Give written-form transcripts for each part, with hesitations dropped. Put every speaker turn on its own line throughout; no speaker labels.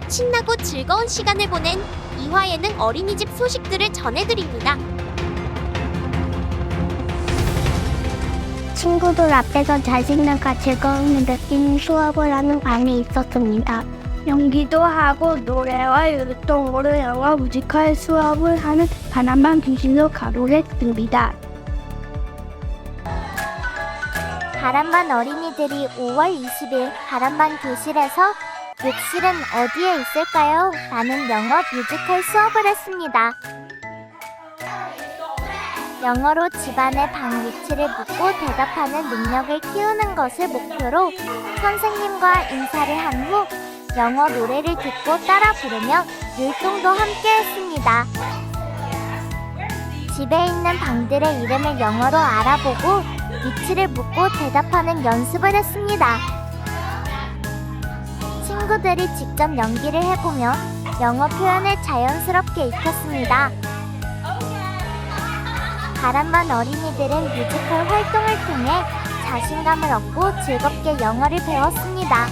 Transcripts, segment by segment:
신나고 즐거운 시간을 보낸 이화 예능 어린이집 소식들을 전해드립니다.
친구들 앞에서 자신감과 즐거움을 느끼는 수업을 하는 밤이 있었습니다. 연기도 하고 노래와 율동으로 영어 뮤지컬 수업을 하는 바람반 교실로 가보겠습니다.
바람반 어린이들이 5월 20일 바람반 교실에서 욕실은 어디에 있을까요? 라는 영어 뮤지컬 수업을 했습니다. 영어로 집안의 방 위치를 묻고 대답하는 능력을 키우는 것을 목표로 선생님과 인사를 한 후 영어 노래를 듣고 따라 부르며 율동도 함께 했습니다. 집에 있는 방들의 이름을 영어로 알아보고 위치를 묻고 대답하는 연습을 했습니다. 친구들이 직접 연기를 해보며 영어 표현을 자연스럽게 익혔습니다. 바람반 어린이들은 뮤지컬 활동을 통해 자신감을 얻고 즐겁게 영어를 배웠습니다.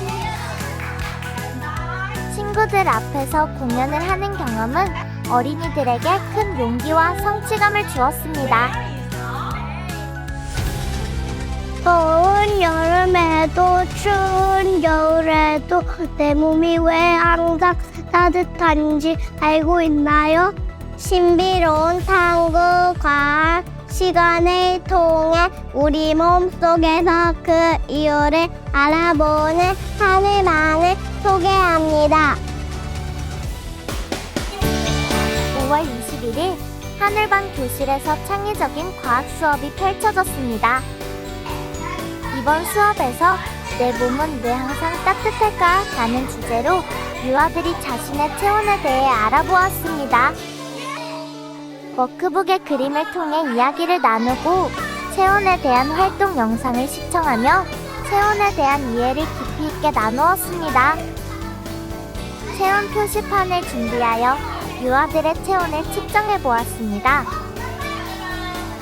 친구들 앞에서 공연을 하는 경험은 어린이들에게 큰 용기와 성취감을 주었습니다.
더운 여름에도 추운 겨울에도 내 몸이 왜 항상 따뜻한지 알고 있나요? 신비로운 탐구 과학 시간을 통해 우리 몸속에서 그 이유를 알아보는 하늘만을 소개합니다.
5월 21일 하늘반 교실에서 창의적인 과학 수업이 펼쳐졌습니다. 이번 수업에서 내 몸은 왜 항상 따뜻할까? 라는 주제로 유아들이 자신의 체온에 대해 알아보았습니다. 워크북의 그림을 통해 이야기를 나누고 체온에 대한 활동 영상을 시청하며 체온에 대한 이해를 깊이 있게 나누었습니다. 체온 표시판을 준비하여 유아들의 체온을 측정해 보았습니다.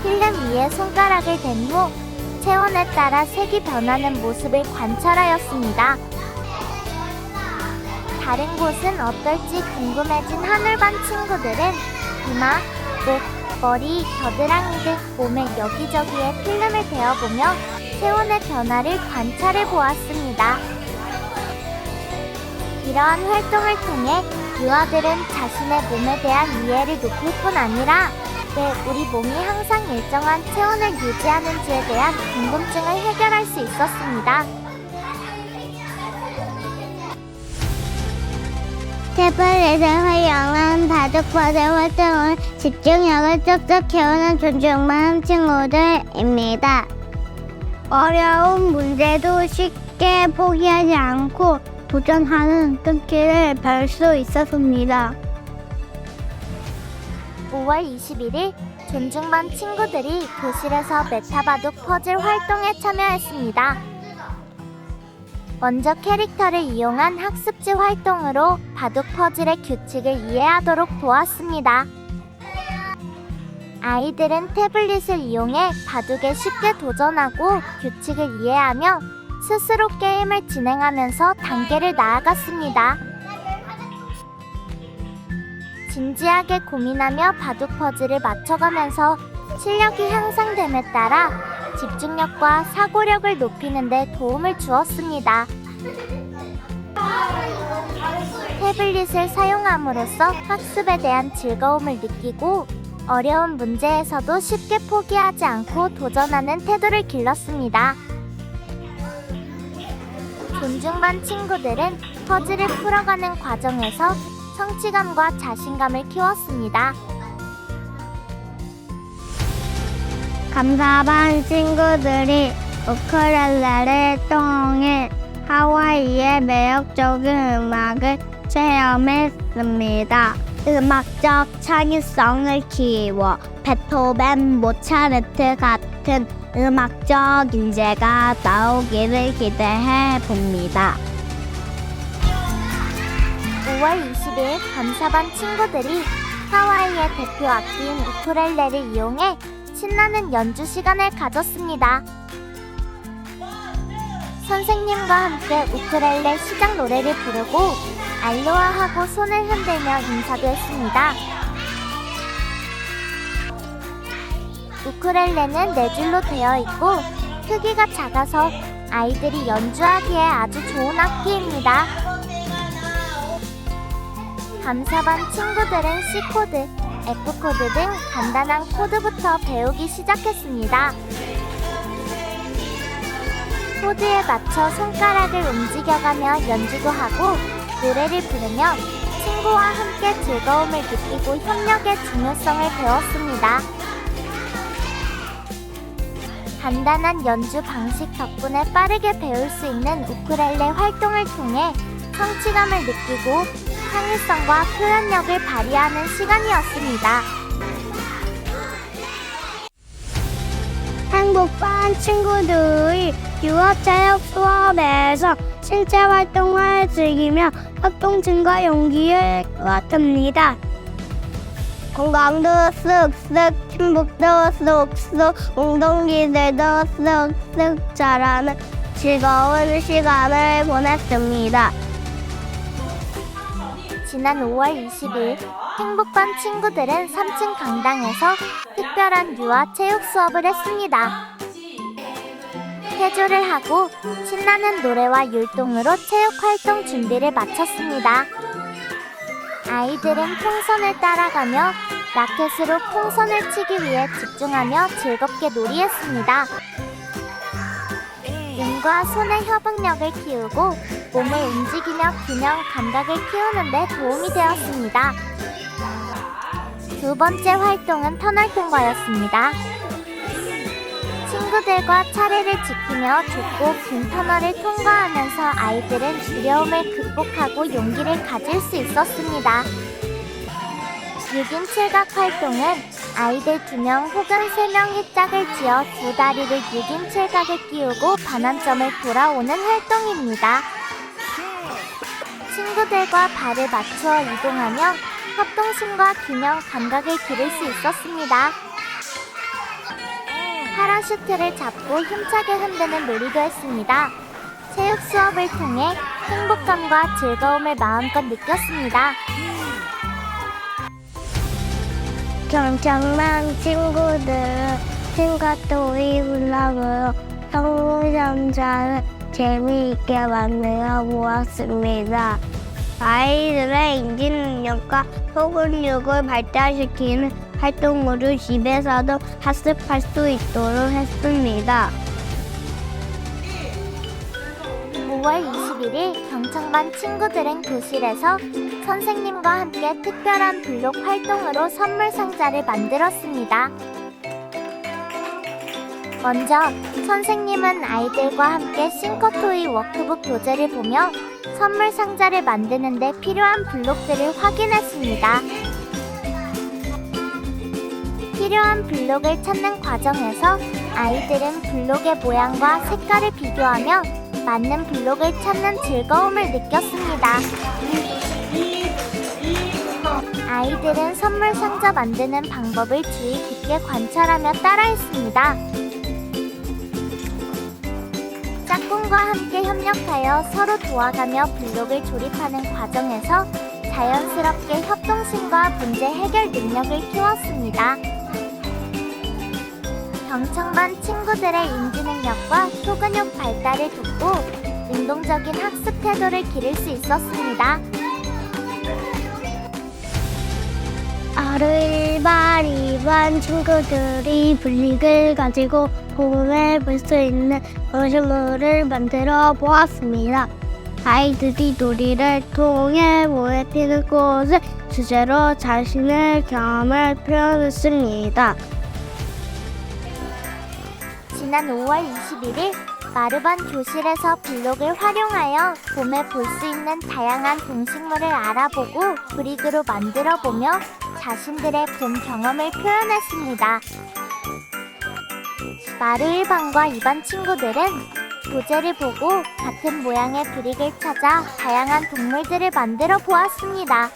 필름 위에 손가락을 댄 후 체온에 따라 색이 변하는 모습을 관찰하였습니다. 다른 곳은 어떨지 궁금해진 하늘반 친구들은 이마, 목, 머리, 겨드랑이 등 몸의 여기저기에 필름을 대어보며 체온의 변화를 관찰해 보았습니다. 이러한 활동을 통해 유아들은 자신의 몸에 대한 이해를 높일 뿐 아니라 왜 우리 몸이 항상 일정한 체온을 유지하는지에 대한 궁금증을 해결할 수 있었습니다.
태블릿을 활용한 바둑버드 활동은 집중력을 뚝뚝 키우는 존중만 친구들입니다. 어려운 문제도 쉽게 포기하지 않고 도전하는 끈기를 별 수 있었습니다.
5월 21일 존중반 친구들이 교실에서 메타바둑 퍼즐 활동에 참여했습니다. 먼저 캐릭터를 이용한 학습지 활동으로 바둑 퍼즐의 규칙을 이해하도록 도왔습니다. 아이들은 태블릿을 이용해 바둑에 쉽게 도전하고 규칙을 이해하며 스스로 게임을 진행하면서 단계를 나아갔습니다. 진지하게 고민하며 바둑 퍼즐을 맞춰가면서 실력이 향상됨에 따라 집중력과 사고력을 높이는 데 도움을 주었습니다. 태블릿을 사용함으로써 학습에 대한 즐거움을 느끼고 어려운 문제에서도 쉽게 포기하지 않고 도전하는 태도를 길렀습니다. 존중반 친구들은 퍼즐을 풀어가는 과정에서 성취감과 자신감을 키웠습니다.
감사반 친구들이 우쿨렐레를 통해 하와이의 매력적인 음악을 체험했습니다. 음악적 창의성을 키워 베토벤, 모차르트 같은 음악적 인재가 나오기를 기대해 봅니다.
5월 20일 감사반 친구들이 하와이의 대표 악기인 우쿨렐레를 이용해 신나는 연주 시간을 가졌습니다. 선생님과 함께 우쿨렐레 시작 노래를 부르고 알로하하고 손을 흔들며 인사도 했습니다. 우쿨렐레는 네 줄로 되어 있고 크기가 작아서 아이들이 연주하기에 아주 좋은 악기입니다. 감사반 친구들은 C코드, F코드 등 간단한 코드부터 배우기 시작했습니다. 코드에 맞춰 손가락을 움직여가며 연주도 하고 노래를 부르며 친구와 함께 즐거움을 느끼고 협력의 중요성을 배웠습니다. 간단한 연주 방식 덕분에 빠르게 배울 수 있는 우쿨렐레 활동을 통해 성취감을 느끼고 창의성과 표현력을 발휘하는 시간이었습니다.
행복반 친구들이 유아체육 수업에서 신체 활동을 즐기며 협동심과 용기를 얻습니다. 건강도 쓱쓱, 행복도 쓱쓱, 운동기들도 쓱쓱 자라는 즐거운 시간을 보냈습니다.
지난 5월 20일 행복반 친구들은 3층 강당에서 특별한 유아체육 수업을 했습니다. 태조를 하고 신나는 노래와 율동으로 체육활동 준비를 마쳤습니다. 아이들은 풍선을 따라가며 라켓으로 풍선을 치기 위해 집중하며 즐겁게 놀이했습니다. 눈과 손의 협응력을 키우고 몸을 움직이며 균형 감각을 키우는 데 도움이 되었습니다. 두 번째 활동은 터널 통과였습니다. 친구들과 차례를 지키며 좁고 긴 터널을 통과하면서 아이들은 두려움을 극복하고 용기를 가질 수 있었습니다. 6인 칠각 활동은 아이들 2명 혹은 3명이 짝을 지어 두 다리를 6인 칠각에 끼우고 반환점을 돌아오는 활동입니다. 친구들과 발을 맞추어 이동하며 협동심과 균형 감각을 기를 수 있었습니다. 파라슈트를 잡고 힘차게 흔드는 놀이도 했습니다. 체육 수업을 통해 행복감과 즐거움을 마음껏 느꼈습니다.
경청난 친구들은 싱가토리 블락으로 성공상자를 재미있게 만들어 보았습니다. 아이들의 인지 능력과 소근육을 발달시키는 활동으로 집에서도 학습할 수 있도록 했습니다.
5월 21일 경청반 친구들은 교실에서 선생님과 함께 특별한 블록 활동으로 선물 상자를 만들었습니다. 먼저 선생님은 아이들과 함께 싱커토이 워크북 교재를 보며 선물 상자를 만드는 데 필요한 블록들을 확인했습니다. 필요한 블록을 찾는 과정에서 아이들은 블록의 모양과 색깔을 비교하며 맞는 블록을 찾는 즐거움을 느꼈습니다. 아이들은 선물 상자 만드는 방법을 주의 깊게 관찰하며 따라했습니다. 짝꿍과 함께 협력하여 서로 도와가며 블록을 조립하는 과정에서 자연스럽게 협동심과 문제 해결 능력을 키웠습니다. 경청반 친구들의 인지 능력과 소근육 발달을 돕고 능동적인 학습 태도를 기를 수 있었습니다.
아르일반 2반 친구들이 블릭을 가지고 공을 볼 수 있는 거실물을 만들어 보았습니다. 아이들이 놀이를 통해 모래 피는 꽃을 주제로 자신의 경험을 표현했습니다.
지난 5월 21일 마르반 교실에서 블록을 활용하여 봄에 볼 수 있는 다양한 동식물을 알아보고 브릭으로 만들어보며 자신들의 봄 경험을 표현했습니다. 마르 1반과 2반 친구들은 교재를 보고 같은 모양의 브릭을 찾아 다양한 동물들을 만들어 보았습니다.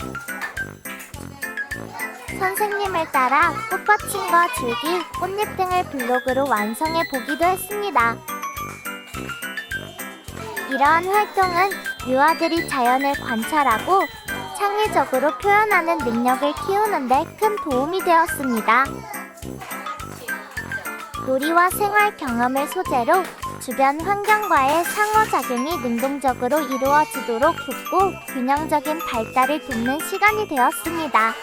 선생님을 따라 꽃받침과 줄기, 꽃잎 등을 블록으로 완성해 보기도 했습니다. 이러한 활동은 유아들이 자연을 관찰하고 창의적으로 표현하는 능력을 키우는데 큰 도움이 되었습니다. 놀이와 생활 경험을 소재로 주변 환경과의 상호작용이 능동적으로 이루어지도록 돕고 균형적인 발달을 돕는 시간이 되었습니다.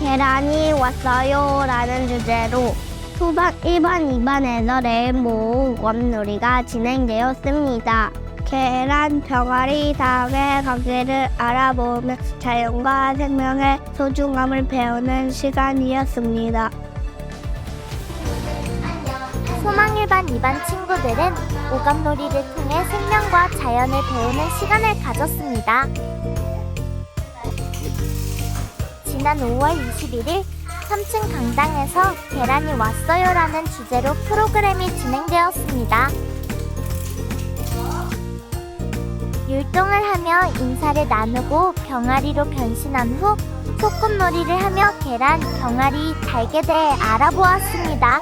계란이 왔어요 라는 주제로 수박 1반, 2반에서 레인보우 오감놀이가 진행되었습니다. 계란 병아리 다음의 관계를 알아보며 자연과 생명의 소중함을 배우는 시간이었습니다.
소망 1반, 2반 친구들은 오감놀이를 통해 생명과 자연을 배우는 시간을 가졌습니다. 지난 5월 21일 3층 강당에서 계란이 왔어요라는 주제로 프로그램이 진행되었습니다. 율동을 하며 인사를 나누고 병아리로 변신한 후 소꿉놀이를 하며 계란, 병아리, 닭에 대해 알아보았습니다.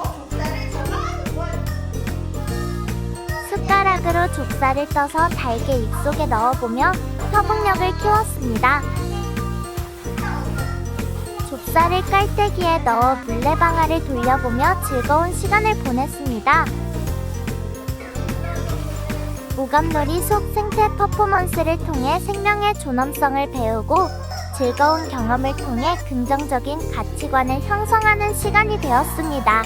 숟가락으로 좁쌀을 떠서 닭의 입속에 넣어보며 협응력을 키웠습니다. 좁쌀을 깔때기에 넣어 물레방아를 돌려보며 즐거운 시간을 보냈습니다. 오감놀이 속 생태 퍼포먼스를 통해 생명의 존엄성을 배우고 즐거운 경험을 통해 긍정적인 가치관을 형성하는 시간이 되었습니다.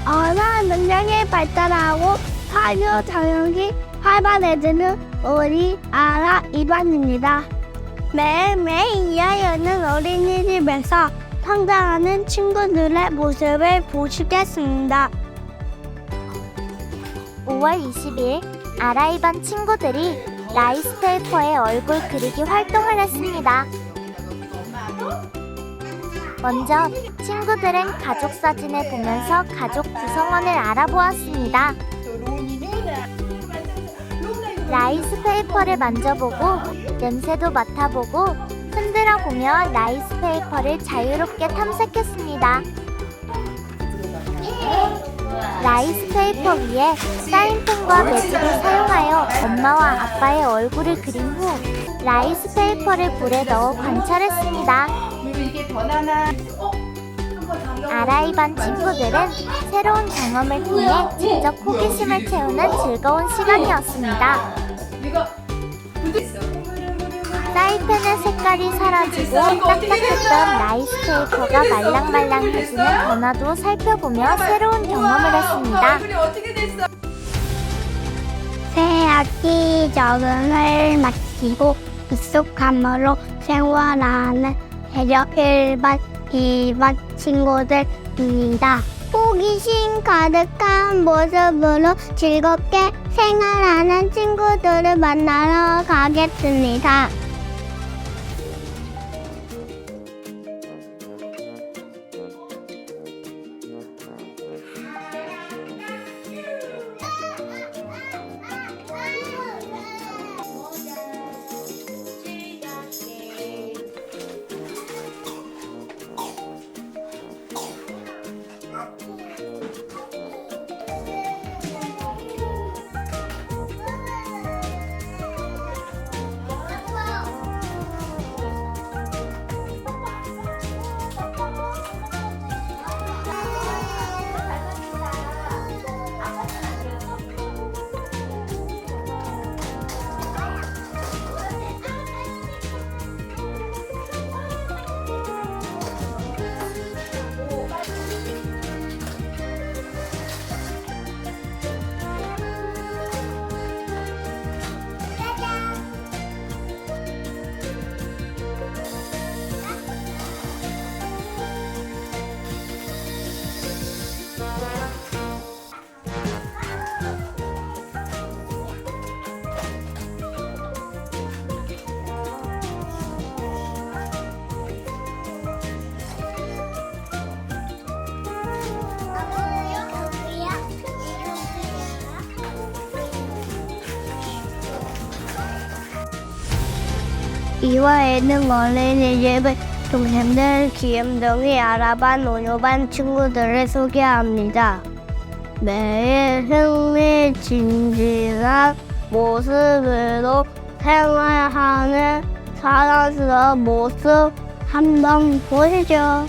언어 능력이 발달하고 사교 자격이 활발해지는 우리 아라 2반입니다. 매일매일 이하여는 어린이집에서 성장하는 친구들의 모습을 보시겠습니다.
5월 20일 아라 2반 친구들이 라이스페이퍼에 얼굴 그리기 활동을 했습니다. 먼저 친구들은 가족 사진을 보면서 가족 구성원을 알아보았습니다. 라이스페이퍼를 만져보고 냄새도 맡아보고 흔들어보며 라이스페이퍼를 자유롭게 탐색했습니다. 라이스페이퍼 위에 사인펜과 매직을 사용하여 엄마와 아빠의 얼굴을 그린 후 라이스페이퍼를 볼에 넣어 관찰했습니다. 아라 2반 친구들은 새로운 경험을 통해 직접 호기심을 채우는 즐거운 시간이었습니다. 사인펜의 색깔이 사라지고 딱딱했던 라이스페이퍼가 말랑말랑해지는 변화도 살펴보며 새로운 경험을 했습니다.
새 학기 적응을 마치고 익숙함으로 생활하는 대략 1반, 2반 친구들입니다. 호기심 가득한 모습으로 즐겁게 생활하는 친구들을 만나러 가겠습니다. 이화에는 어린이집의 동생들, 귀염둥이, 아라반, 오녀반 친구들을 소개합니다. 매일 흥미진진한 모습으로 생활하는 사랑스러운 모습 한번 보시죠.